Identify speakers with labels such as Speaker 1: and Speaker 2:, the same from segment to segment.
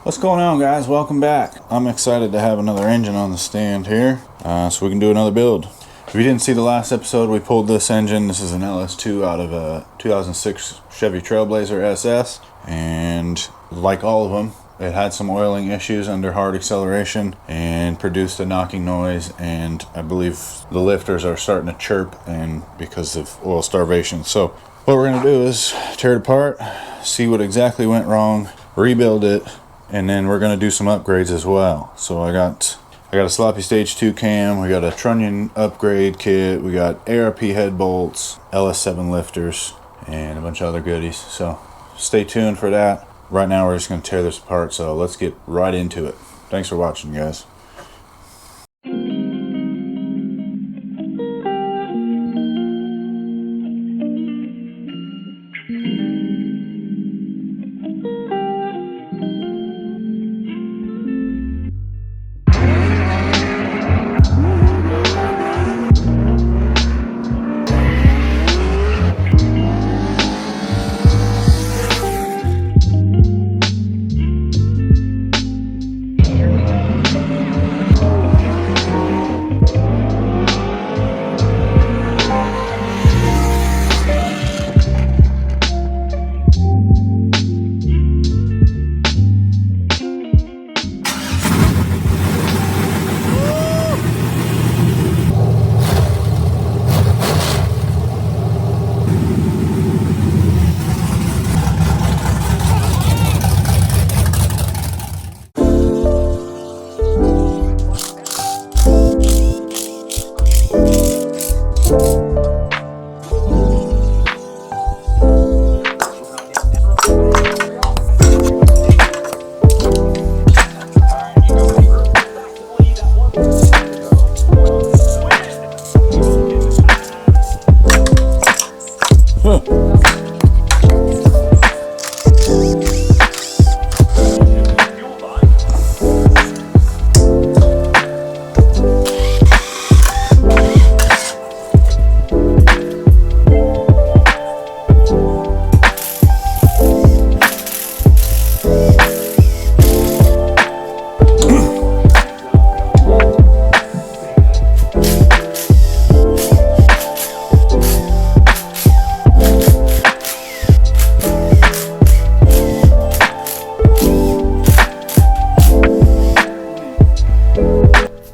Speaker 1: What's going on, guys? Welcome back. I'm excited to have another engine on the stand here so we can do another build. If you didn't see the last episode, we pulled this engine. This is an LS2 out of a 2006 Chevy Trailblazer SS, and like all of them, it had some oiling issues under hard acceleration and produced a knocking noise, and I believe the lifters are starting to chirp and because of oil starvation. So what we're going to do is tear it apart, see what exactly went wrong, rebuild it, and then we're going to do some upgrades as well. So I got a sloppy stage 2 cam, we got a trunnion upgrade kit, we got ARP head bolts, LS7 lifters, and a bunch of other goodies. So stay tuned for that. Right now we're just going to tear this apart, so let's get right into it. Thanks for watching, guys.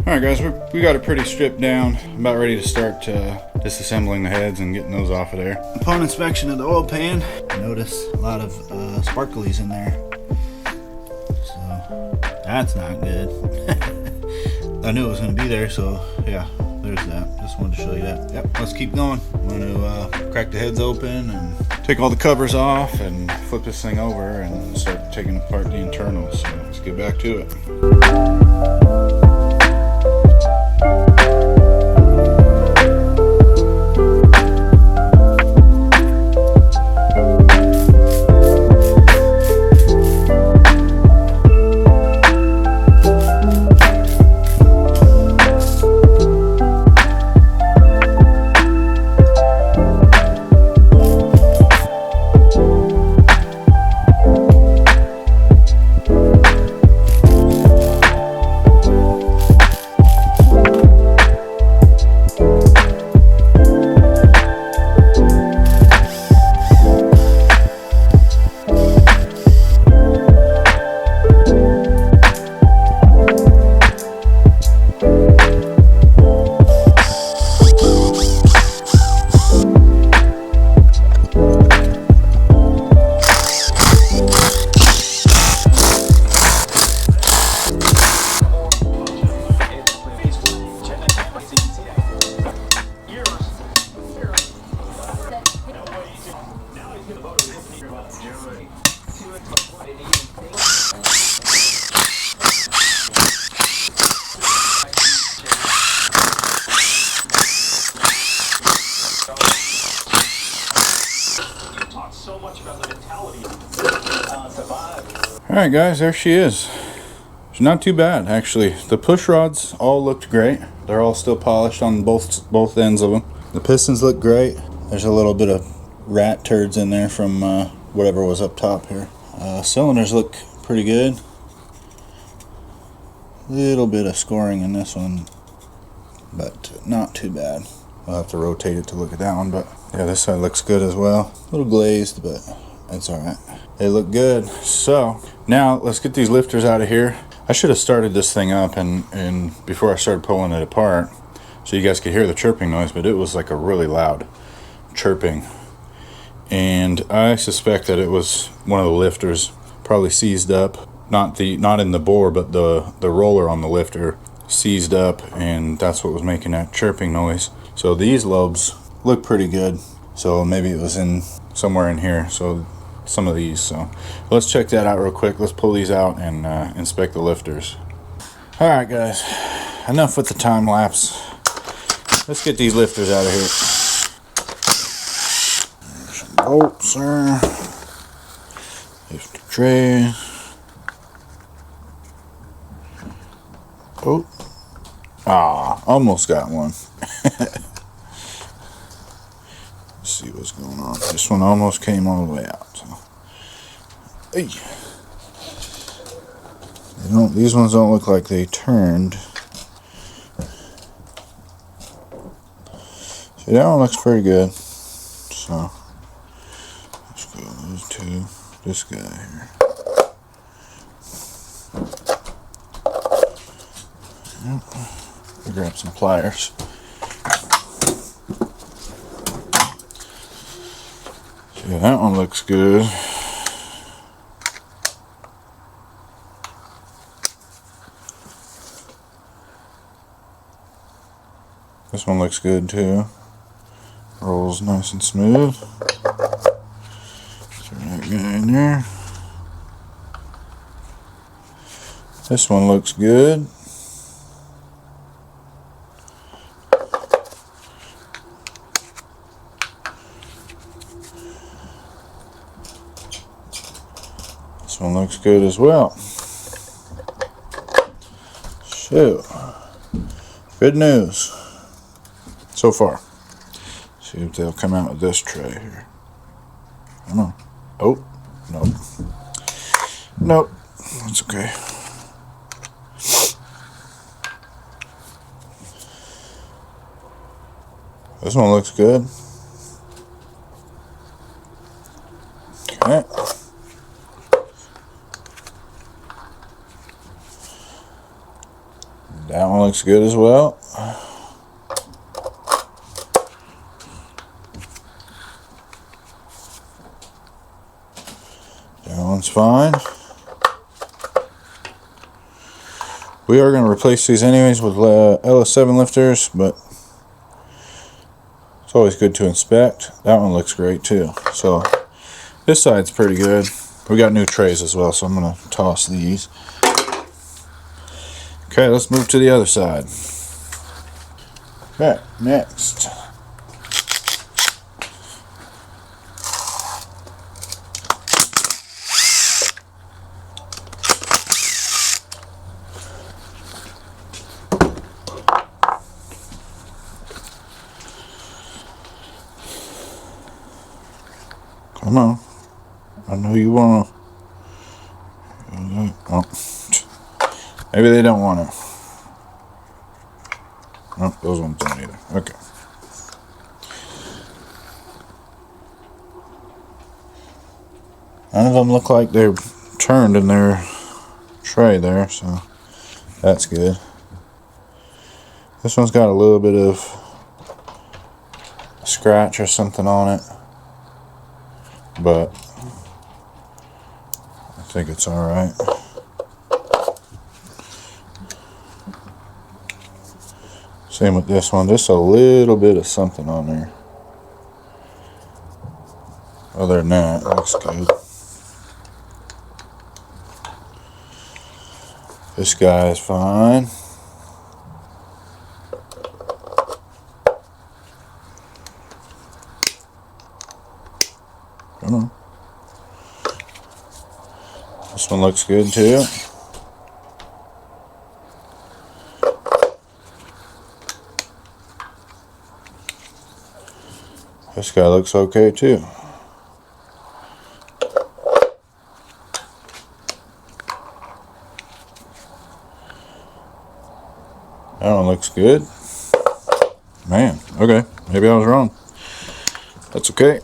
Speaker 1: Alright guys, we got it pretty stripped down. I'm about ready to start disassembling the heads and getting those off of there. Upon inspection of the oil pan, I noticed a lot of sparklies in there. So that's not good. I knew it was going to be there, so yeah, there's that. Just wanted to show you that. Yep, let's keep going. I'm going to crack the heads open and take all the covers off and flip this thing over and start taking apart the internals. So let's get back to it. Alright guys, there she is. She's not too bad actually. The push rods all looked great. They're all still polished on both ends of them. The pistons look great. There's a little bit of rat turds in there from whatever was up top here. Cylinders look pretty good. Little bit of scoring in this one, but not too bad. I'll have to rotate it to look at that one, but yeah, this side looks good as well. A little glazed, but that's alright. They look good. So now let's get these lifters out of here. I should have started this thing up and before I started pulling it apart so you guys could hear the chirping noise, but it was like a really loud chirping, and I suspect that it was one of the lifters probably seized up. Not in the bore, but the roller on the lifter seized up, and that's what was making that chirping noise. So these lobes look pretty good, so maybe it was in somewhere in here, so some of these. So let's check that out real quick. Let's pull these out and inspect the lifters. Alright guys, enough with the time lapse. Let's get these lifters out of here. There's some bolts there. Lifter tray. Oh, almost got one. Let's see what's going on. This one almost came all the way out. So. Hey. These ones don't look like they turned. See, that one looks pretty good. So let's go those two. This guy here. Grab some pliers. Yeah, that one looks good. This one looks good too. Rolls nice and smooth. Throw that guy in there. This one looks good. This one looks good as well. So, good news so far. See if they'll come out with this tray here. I don't know. Oh, nope. Nope. That's okay. This one looks good. Okay. That one looks good as well. That one's fine. We are going to replace these anyways with LS7 lifters, but it's always good to inspect. That one looks great too. So this side's pretty good. We got new trays as well, so I'm going to toss these. Okay, let's move to the other side. Okay, next. Come on. I know you want to. Oh. Maybe they don't want to. Oh, those ones don't either. Okay. None of them look like they're turned in their tray there, so that's good. This one's got a little bit of a scratch or something on it, but I think it's alright. Same with this one, just a little bit of something on there. Other than that, it looks good. This guy is fine. Come on. This one looks good too. This guy looks okay too. That one looks good. Man, okay. Maybe I was wrong. That's okay.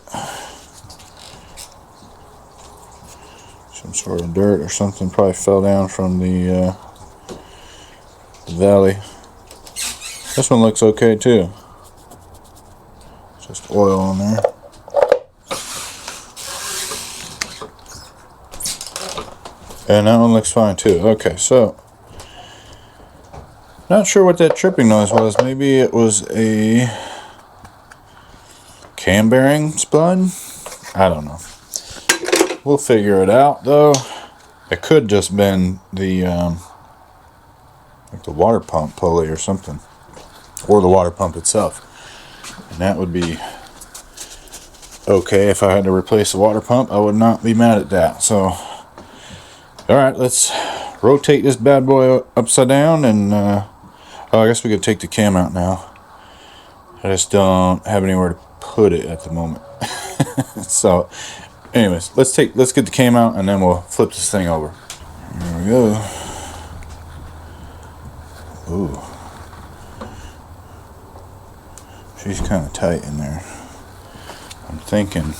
Speaker 1: Some sort of dirt or something probably fell down from the valley. This one looks okay too. Just oil on there. And that one looks fine too. Okay, so not sure what that tripping noise was. Maybe it was a cam bearing spun. I don't know. We'll figure it out though. It could just been the like the water pump pulley or something, or the water pump itself, and that would be okay. If I had to replace the water pump, I would not be mad at that. So alright, let's rotate this bad boy upside down, and oh, I guess we could take the cam out now. I just don't have anywhere to put it at the moment. So anyways, let's get the cam out, and then we'll flip this thing over. There we go. Ooh, she's kind of tight in there. I'm thinking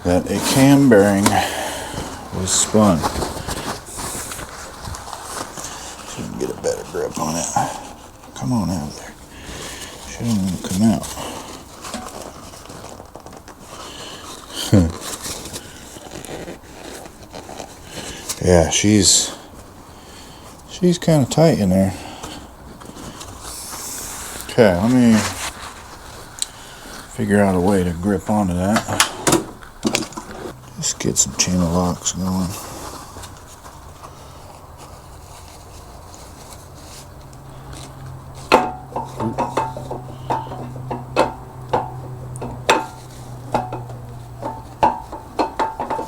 Speaker 1: that a cam bearing was spun. So we can get a better grip on it. Come on out of there. She don't want to come out. Yeah, she's kind of tight in there. Okay, let me figure out a way to grip onto that. Just get some chain of locks going.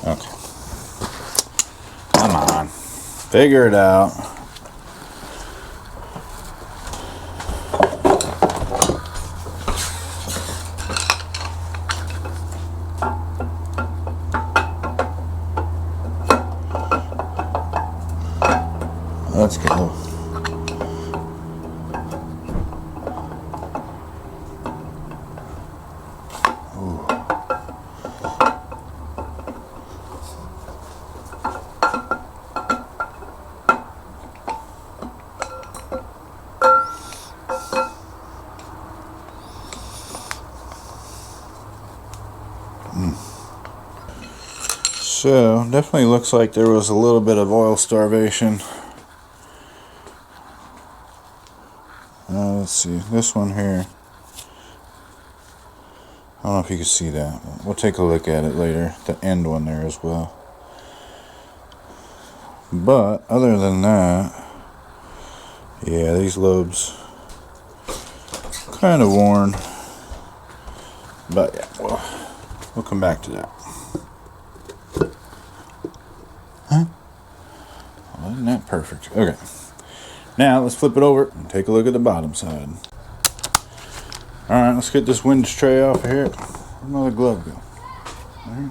Speaker 1: Okay. Come on. Figure it out. Let's go. Ooh. So, definitely looks like there was a little bit of oil starvation. Let's see, this one here, I don't know if you can see that. We'll take a look at it later, the end one there as well. But other than that, yeah, these lobes kind of worn. But yeah, we'll come back to that. Huh? Well, isn't that perfect? Okay. Now let's flip it over and take a look at the bottom side. Alright, let's get this winch tray off of here. Where'd my other glove go? Right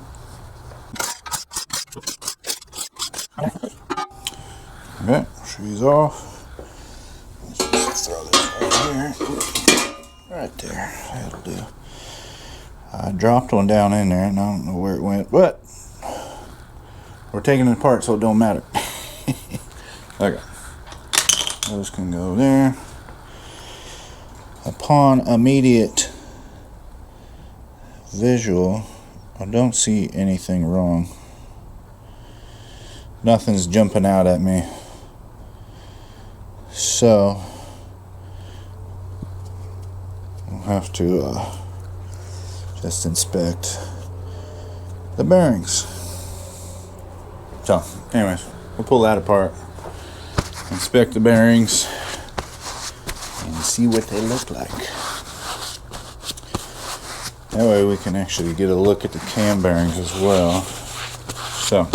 Speaker 1: here. Okay, she's off. Let's just throw this right here. Right there. That'll do. I dropped one down in there and I don't know where it went, but we're taking it apart so it don't matter. Okay. Those can go there. Upon immediate visual, I don't see anything wrong. Nothing's jumping out at me. So we'll have to just inspect the bearings. So anyways, we'll pull that apart, inspect the bearings, and see what they look like. That way we can actually get a look at the cam bearings as well. So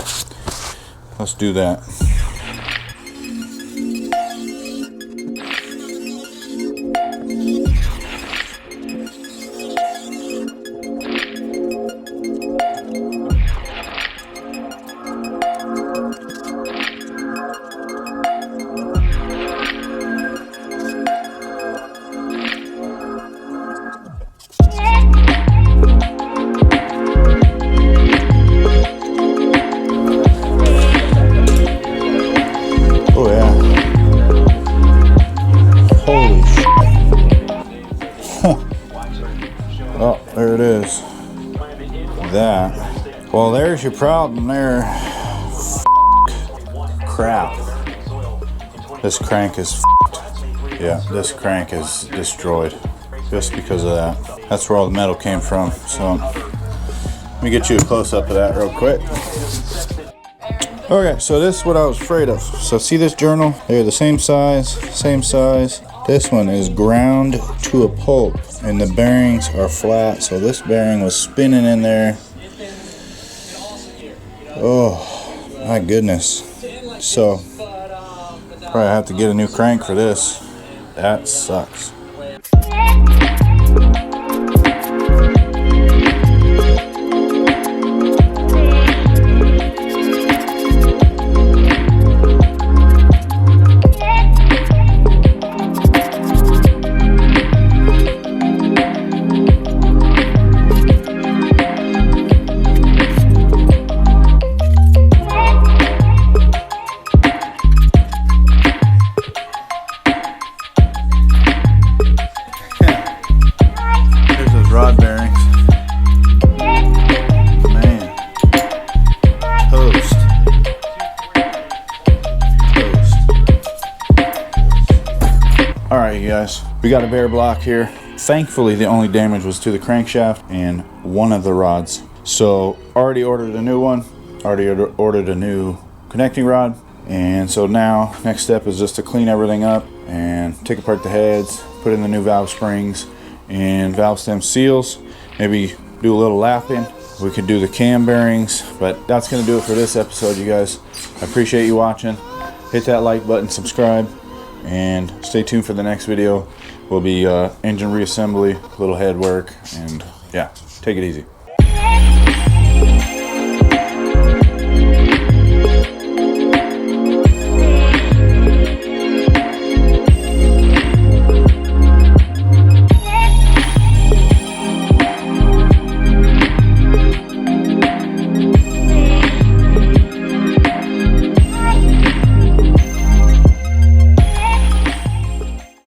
Speaker 1: let's do that. Well, there's your problem there. Crap. This crank is yeah, this crank is destroyed just because of that. That's where all the metal came from. So let me get you a close-up of that real quick. Okay, so this is what I was afraid of. So see this journal? They're the same size, same size. This one is ground to a pulp and the bearings are flat. So this bearing was spinning in there. Oh my goodness. So probably have to get a new crank for this. That sucks. Rod bearings. Man. Toast. Alright, you guys. We got a bare block here. Thankfully, the only damage was to the crankshaft and one of the rods. So, already ordered a new one. Already ordered a new connecting rod. And so now, next step is just to clean everything up and take apart the heads, put in the new valve springs and valve stem seals, maybe do a little lapping. We could do the cam bearings, but that's gonna do it for this episode, you guys. I appreciate you watching. Hit that like button, subscribe, and stay tuned for the next video. Will be engine reassembly, little head work, and yeah, take it easy.